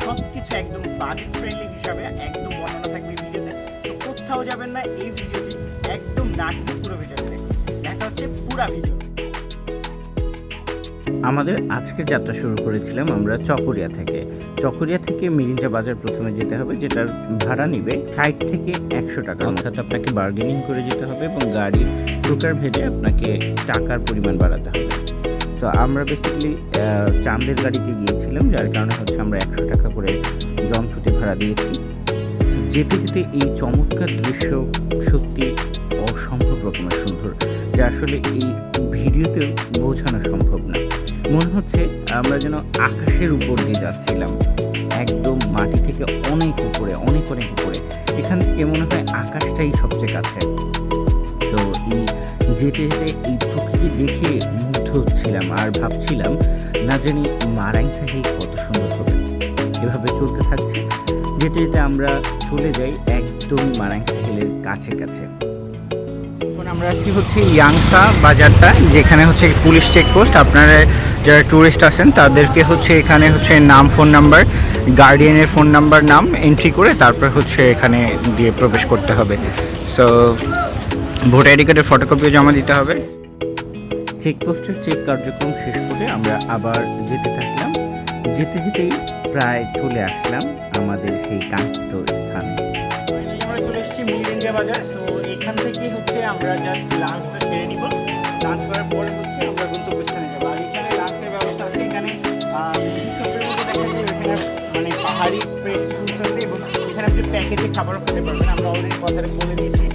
সব কিছু একদম বাজেট ফ্রেন্ডলি হিসাবে একদম বর্ণনা থাকবে ভিডিওতে। তো কোথাও যাবেন না, এই ভিডিওটি একদম না টেনে পুরো ভিডিওতে দেখা হচ্ছে পুরা ভিডিও। আমাদের আজকের যাত্রা শুরু করেছিলাম আমরা চকরিয়া থেকে মিরিঞ্জা বাজার প্রথমে যেতে হবে, যেটার ভাড়া নিবে 60 থেকে 100 টাকা। অর্থাৎ আপনাকে বার্গেনিং করে যেতে হবে এবং গাড়ির প্রকার ভেদে আপনাকে টাকার পরিমাণ বাড়াতে হবে। তো আমরা বেসিক্যালি চাঁদের গাড়িতে গিয়েছিলাম, যার কারণে হচ্ছে আমরা 100 টাকা করে জনপ্রতি ভাড়া দিয়েছি। যেতে যেতে এই চমৎকার দৃশ্য সত্যি অসম্ভব রকমের সুন্দর, যা আসলে এই ভিডিওতে বোঝানো সম্ভব না। মনে হচ্ছে আমরা যেন আকাশের উপর দিয়ে যাচ্ছিলাম, একদম মাটি থেকে অনেক উপরে, অনেক অনেক উপরে। এখান থেকে মনে হয় আকাশটাই সবচেয়ে কাছে। তো এই যেতে যেতে এই প্রকৃতি দেখে মুগ্ধ হচ্ছিলাম আর ভাবছিলাম না জানি মারাইন সাহেল কত সুন্দর হবে। এভাবে চলতে থাকছে, যেতে যেতে আমরা চলে যাই একদম মারাইন সাহেলের কাছে কাছে। এখন আমরা আসছি হচ্ছে ইয়াংসা বাজারটা, যেখানে হচ্ছে পুলিশ চেকপোস্ট। আপনারা যারা ট্যুরিস্ট আছেন তাদেরকে হচ্ছে এখানে হচ্ছে নাম, ফোন নাম্বার, গার্ডিয়ানের ফোন নাম্বার, নাম এন্ট্রি করে তারপর হচ্ছে এখানে দিয়ে প্রবেশ করতে হবে। সো ভোটার আইডি কার্ডের ফটোকপিও জমা দিতে হবে। চেকপোস্টের চেক কার্যক্রম শেষ করে আমরা আবার যেতে থাকলাম। যেতে যেতেই প্রায় চলে আসলাম আমাদের সেই কাঙ্ক্ষিত স্থানে। আমরা চলে এসেছি মিরিঞ্জা বাজার। সো এখান থেকে হচ্ছে আমরা জাস্ট লাঞ্চটা সেরে নিব। লাঞ্চ করার পরে হচ্ছে আমরা গন্তব্যস্থানে যাবো। আর এখানে লাঞ্চের ব্যবস্থা আছে। এখানে মানে পাহাড়ি ফ্রেশ ফুডস আছে এবং এখানে আপনি প্যাকেজে খাবারও খেতে পারবেন। আমরা অলরেডি কথাটা বলে দিয়েছি,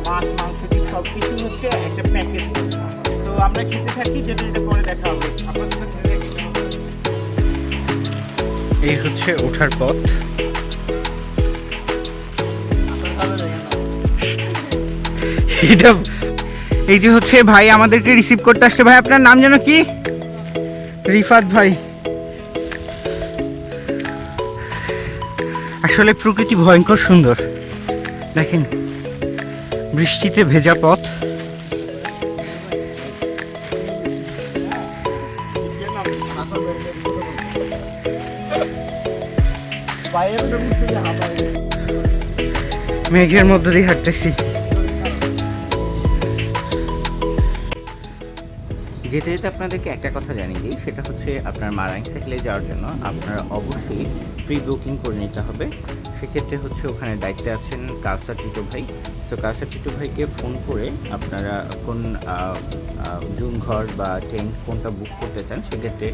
মাছ, মাংস, ডিম সব কিছু হচ্ছে একটা প্যাকেজ। তো আমরা খেতে থাকি, যেতে যেতে পরে দেখা হবে। আপনাদের সাথে খেতে থাকি। এই হচ্ছে ওঠার পথ। এটা এই যে হচ্ছে ভাই আমাদেরকে রিসিভ করতে আসছে। ভাই আপনার নাম যেন কি? রিফাত ভাই। আসলে প্রকৃতি ভয়ঙ্কর সুন্দর, দেখেন বৃষ্টিতে ভেজা পথ। মেঘের মধ্যে দিয়ে হাঁটতেছি। যেতে যেতে আপনাদেরকে একটা কথা জানিয়ে দিই, সেটা হচ্ছে আপনার মারাইন সাইকেলে যাওয়ার জন্য আপনারা অবশ্যই প্রি বুকিং করে নিতে হবে। সেক্ষেত্রে হচ্ছে ওখানে দায়িত্বে আছেন কাউসার টিটু ভাই। সো কাউসার টিটু ভাইকে ফোন করে আপনারা কোন জুম ঘর বা টেন্ট কোনটা বুক করতে চান সেক্ষেত্রে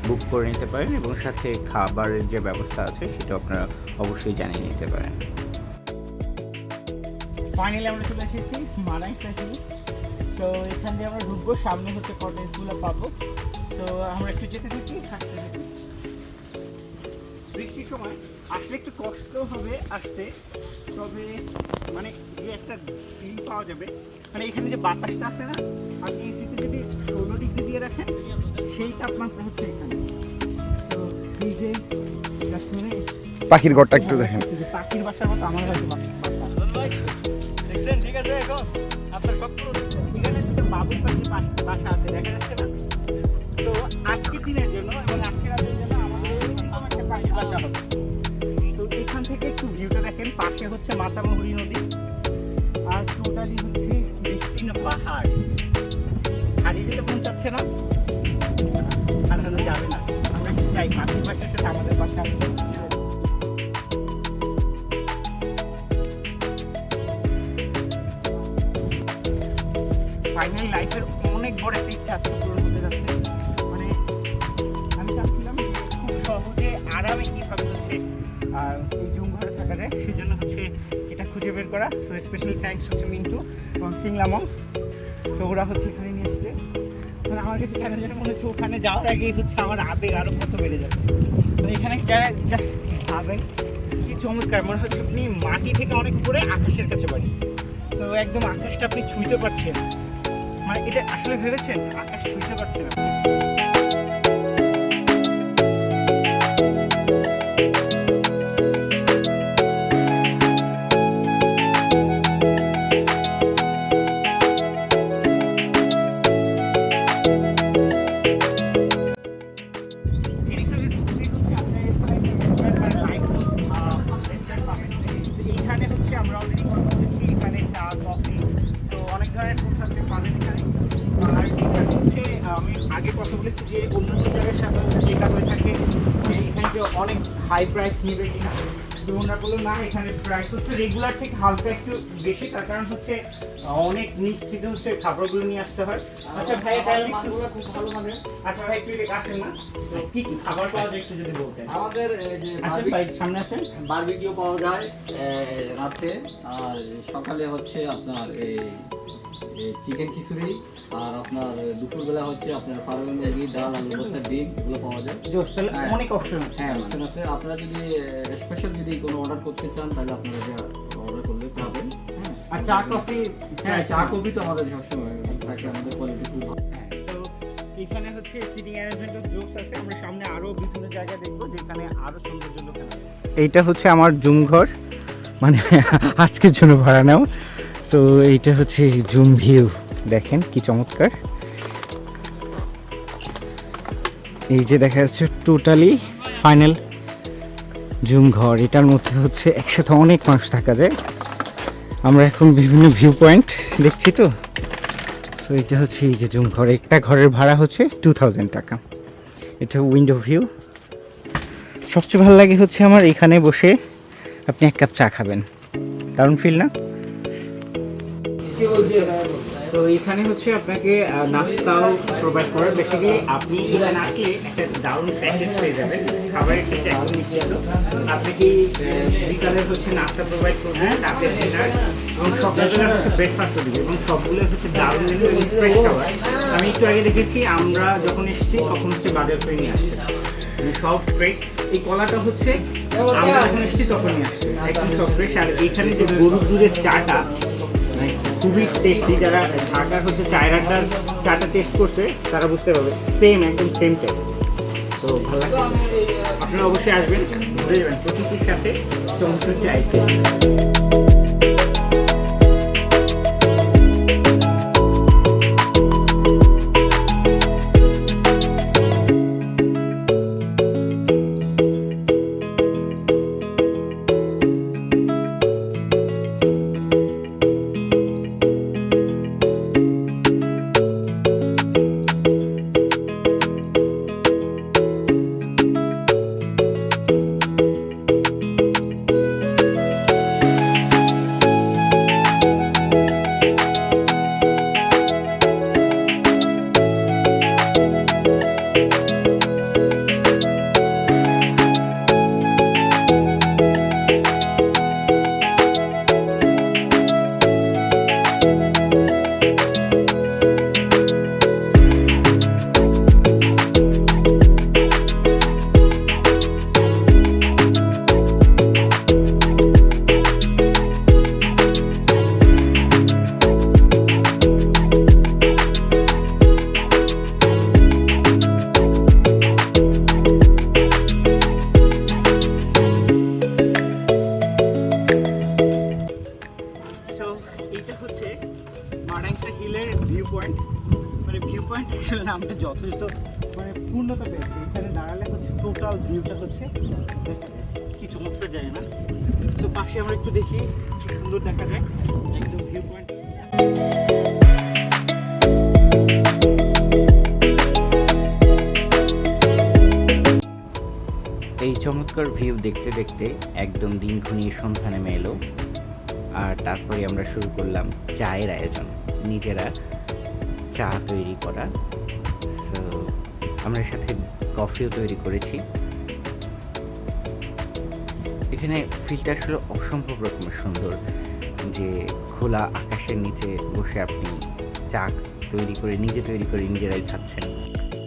বুক করে নিতে পারেন এবং সাথে খাবারের যে ব্যবস্থা আছে সেটা আপনারা অবশ্যই জানিয়ে নিতে পারেন। ফাইনালি আমরা চলে এসেছি মারাইন সাইকেল। সো এখান দিয়ে আমরা ঢুকবো, সামনে হচ্ছে কটেজগুলো পাবো। তো আমরা একটু যেতে থাকি, হাঁটতে থাকি। বৃষ্টির সময় আসলে একটু কষ্ট হবে আসতে, তবে মানে যে একটা ফিল পাওয়া যাবে, মানে এখানে যে বাতাসটা আছে না, আপনি এসিতে যদি 16 ডিগ্রি দিয়ে রাখেন সেই তাপমাত্রা হচ্ছে এখানে। তো এই যে পাখির ঘরটা একটু দেখেন, পাখির বাসার মতো আমার হয়তো বাসা দেখছেন। ঠিক আছে, এখন আপনার এখানে বাবুর পাখির বাসা আছে, দেখা যাচ্ছে না? তো আজকের দিনের জন্য এবং আজকের রাতের জন্য আমাদের একটা পাখির বাসা হবে। তো এখান থেকে একটু ভিউটা দেখেন, পাশে হচ্ছে মাতামুহুরী নদী আর টোটালি হচ্ছে বিস্তীর্ণ পাহাড়। হারিয়ে যেতে মন চাচ্ছে না, হারানো যাবে না। আমরা কি চাই পাখির বাসার সাথে আমাদের বাসা ফাইনালি লাইফের অনেক বড় একটা ইচ্ছা আজকে পূরণ হতে যাচ্ছে। মানে আমি চাচ্ছিলাম যে খুব সহজে আরামে কীভাবে হচ্ছে এই জুম ঘরে থাকা যায়, সেই জন্য হচ্ছে এটা খুঁজে বের করা। সো স্পেশালি থ্যাঙ্কস হচ্ছে মিন্টু এবং সিংলামং। সো ওরা হচ্ছে এখানে নিয়ে আসছে। মানে আমার কাছে কেন যেন মনে হচ্ছে ওখানে যাওয়ার আগেই হচ্ছে আমার আবেগ আরও কত বেড়ে যাচ্ছে। তো এখানে যারা জাস্ট ভাবেন কি চমৎকার, মনে হচ্ছে আপনি মাটি থেকে অনেক উপরে আকাশের কাছে বাড়ি। তো একদম আকাশটা আপনি ছুঁইতে পারছেন, মানে এটা আসলে ভেবেছেন আকাশ ছুঁইতে পারছেন আপনি। হাই প্রাইস নেবে কিনা, তো ওনারা বললো না এখানে প্রাইস হচ্ছে রেগুলার থেকে হালকা একটু বেশি, তার কারণ হচ্ছে অনেক নিচ থেকে হচ্ছে খাবারগুলো নিয়ে আসতে হয়। আচ্ছা ভাই তাহলে মাছগুলো খুব ভালো মানে। আচ্ছা ভাই একটু এদিকে আসেন না, তো কি কি খাবার পাওয়া যায় একটু যদি বলতেন। আমাদের যে আসেন ভাই সামনে আসেন। বারবিকিউ পাওয়া যায় রাতে, আর সকালে হচ্ছে আপনার এই চিকেন খিচুড়ি, আর আপনার দুপুরবেলা হচ্ছে আপনার ফার্মেন্টি ডাল, আলু ভর্তা, ডিম, এগুলো পাওয়া যায়। জোস, তাহলে হ্যাঁ। অনেক অপশন আছে। হ্যাঁ অপশন আছে। আপনারা যদি স্পেশাল যদি কোনো অর্ডার করতে চান তাহলে আপনারা অর্ডার করলে পাবেন। হ্যাঁ, আর চা কফি, হ্যাঁ চা কফি তো আমাদের সবসময় থাকে, আমাদের কোয়ালিটি খুব ভালো। সো এখানে হচ্ছে সিটিং অ্যারেঞ্জমেন্ট জোস আছে। আমরা সামনে আরো বিভিন্ন জায়গা দেখবো যেখানে আরো সৌন্দর্য লোকানো আছে। এইটা হচ্ছে আমার জুম ঘর, মানে আজকের জন্য ভাড়া নাও। সো এইটা হচ্ছে জুম ভিউ, দেখেন কি চমৎকার। এই যে দেখা যাচ্ছে টোটালি ফাইনাল জুম ঘর। এটার মধ্যে হচ্ছে একসাথে অনেক মানুষ থাকা যায়। আমরা এখন বিভিন্ন ভিউ পয়েন্ট দেখছি তো। সো এটা হচ্ছে এই যে জুম ঘর, একটা ঘরের ভাড়া হচ্ছে 2000 টাকা। এটা উইন্ডো ভিউ। সবচেয়ে ভালো লাগে হচ্ছে আমার এখানে বসে আপনি এক কাপ চা খাবেন, দারুণ ফিল না? সো এখানে হচ্ছে আপনাকে নাস্তাও প্রোভাইড করে। বেসিক্যালি আপনি এখানে আসলে একটা দারুণ প্যাকেজ পেয়ে যাবেন, খাবারের ক্ষেত্রে একদম নিশ্চিত। আপনি কি বিকালে হচ্ছে নাস্তা প্রোভাইড করবেন, রাতের ডিনার এবং সকালবেলা হচ্ছে ব্রেকফাস্টও দিবে, এবং সবগুলো হচ্ছে দারুণ মেনু এবং ফ্রেশ খাবার। আমি একটু আগে দেখেছি আমরা যখন এসেছি তখন হচ্ছে বাজার করে নিয়ে আসছে, মানে সব ফ্রেশ। এই কলাটা হচ্ছে আমরা যখন এসেছি তখন নিয়ে আসছে, একদম সব ফ্রেশ। আর এখানে যে গরুর দুধের চাটা খুবই টেস্টি। যারা ঢাকার হচ্ছে চায়ের আড্ডার চাটা টেস্ট করছে তারা বুঝতে পারবে, সেম একদম সেম টেস্ট। তো ভালো লাগে, আপনারা অবশ্যই আসবেন, ঘুরে যাবেন প্রকৃতির সাথে চমৎকার চাই টেস্ট। আসলে নামটা যথেষ্ট মানে পূর্ণতা পেয়েছে। এখানে দাঁড়ালে হচ্ছে টোটাল ভিউটা হচ্ছে কি চমৎকার যায় না। তো পাশে আমরা একটু দেখি কি সুন্দর দেখা যায় একদম ভিউ পয়েন্ট। এই চমৎকার ভিউ দেখতে দেখতে একদম দিন ঘনিয়ে সন্ধ্যা নেমে এলো, আর তারপরে আমরা শুরু করলাম চায়ের আয়োজন, নিজেরা চা তৈরি করা। সো আমরা সাথে কফিও তৈরি করেছি। এখানে ফিলটা আসলে অসম্ভব রকমের সুন্দর, যে খোলা আকাশের নিচে বসে আপনি চা তৈরি করে নিজেরাই খাচ্ছেন।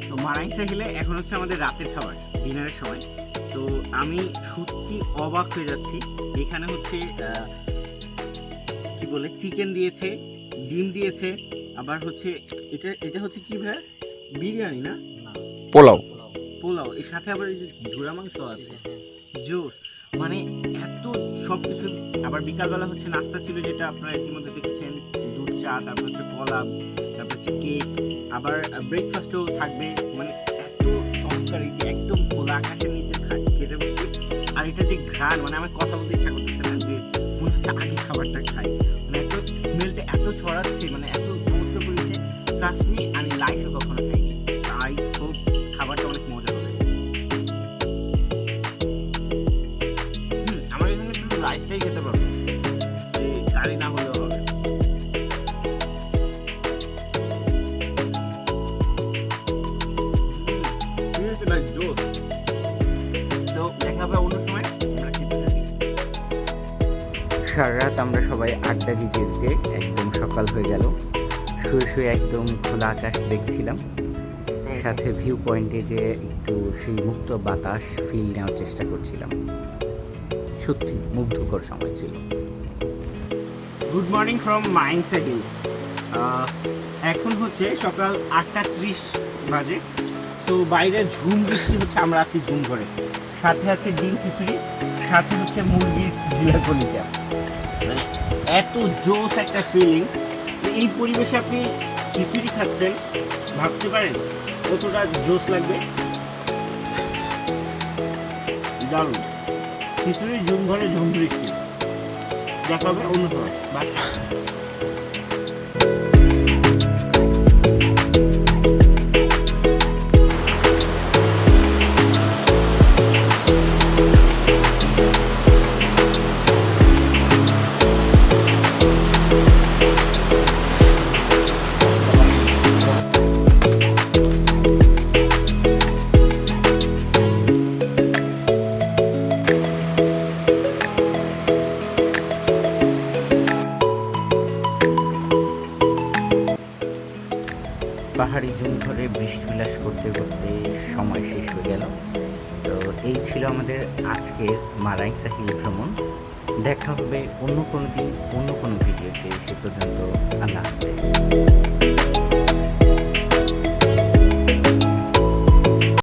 তো মারাংসা হিলে এখন হচ্ছে আমাদের রাতের খাবার, ডিনারের সময়। তো আমি সত্যি অবাক হয়ে যাচ্ছি। এখানে হচ্ছে কি বলে চিকেন দিয়েছে, ডিম দিয়েছে, আবার হচ্ছে এটা হচ্ছে কি ভাই, বিরিয়ানি না পোলাও, এর সাথে আবার এই যে ঝুরা মাংস আছে, জোস, মানে এত সব কিছু। আবার বিকালবেলা হচ্ছে নাস্তা ছিল, যেটা আপনারা ইতিমধ্যে দেখেছেন, দুধ চা, তারপর হচ্ছে কলা, তারপর হচ্ছে কেক, আবার ব্রেকফাস্টও থাকবে। মানে এত চমৎকার, একদম খোলা আকাশের নিচে খেতে বসছি। আর এটা যে ঘ্রাণ, মানে আমার কথা বলতে ইচ্ছা করতেছে না, যে মনে হচ্ছে আগে খাবারটা খাই। মানে এত স্মেলটা এত ছড়াচ্ছে, মানে এত চমৎকার করেছে। ট্রাস্ট মি, আমি লাইফে কখনো খাইনি। আই হোপ খাবারটা অনেক মজা হবে। হেঁটেই যেতে পারবো, এই গাড়ি না হলেও হবে। তো দেখা হবে অন্য সময়, আমরা খেতে থাকি। সারা রাত আমরা সবাই আড্ডা দিতে দিতে একদম সকাল হয়ে গেল। শুয়ে শুয়ে একদম খোলা আকাশ দেখছিলাম, সাথে ভিউ পয়েন্টে যে একটু সেই মুক্ত বাতাস ফিল নেওয়ার চেষ্টা করছিলাম। সত্যি মুগ্ধকর সময় ছিল। Good morning from mind setting. এখন হচ্ছে সকাল 8:30 বাজে। তো বাইরে ঝুম বৃষ্টি হচ্ছে, আমরা আছি ঝুম করে, সাথে আছে ডিম খিচুড়ি, সাথে হচ্ছে মুরগির বিয়ার কলিজা। এত জোস একটা ফিলিং, এই পরিবেশে আপনি খিচুড়ি খাচ্ছেন, ভাবতে পারেন কতটা জোস লাগবে। দারুণ খিচুড়ি, ঝুম ঘরে ঝুম বৃষ্টি। দেখা হবে অন্য সময়। বাই। পাহাড়ি জুম ঘরে বৃষ্টি বিলাস করতে করতে সময় শেষ হয়ে গেল। সো এই ছিল আমাদের আজকের মারাংসা হিল ভ্রমণ। দেখা হবে অন্য কোনো দিন অন্য কোনো ভিডিওতে। সে পর্যন্ত আল্লাহ হাফেজ।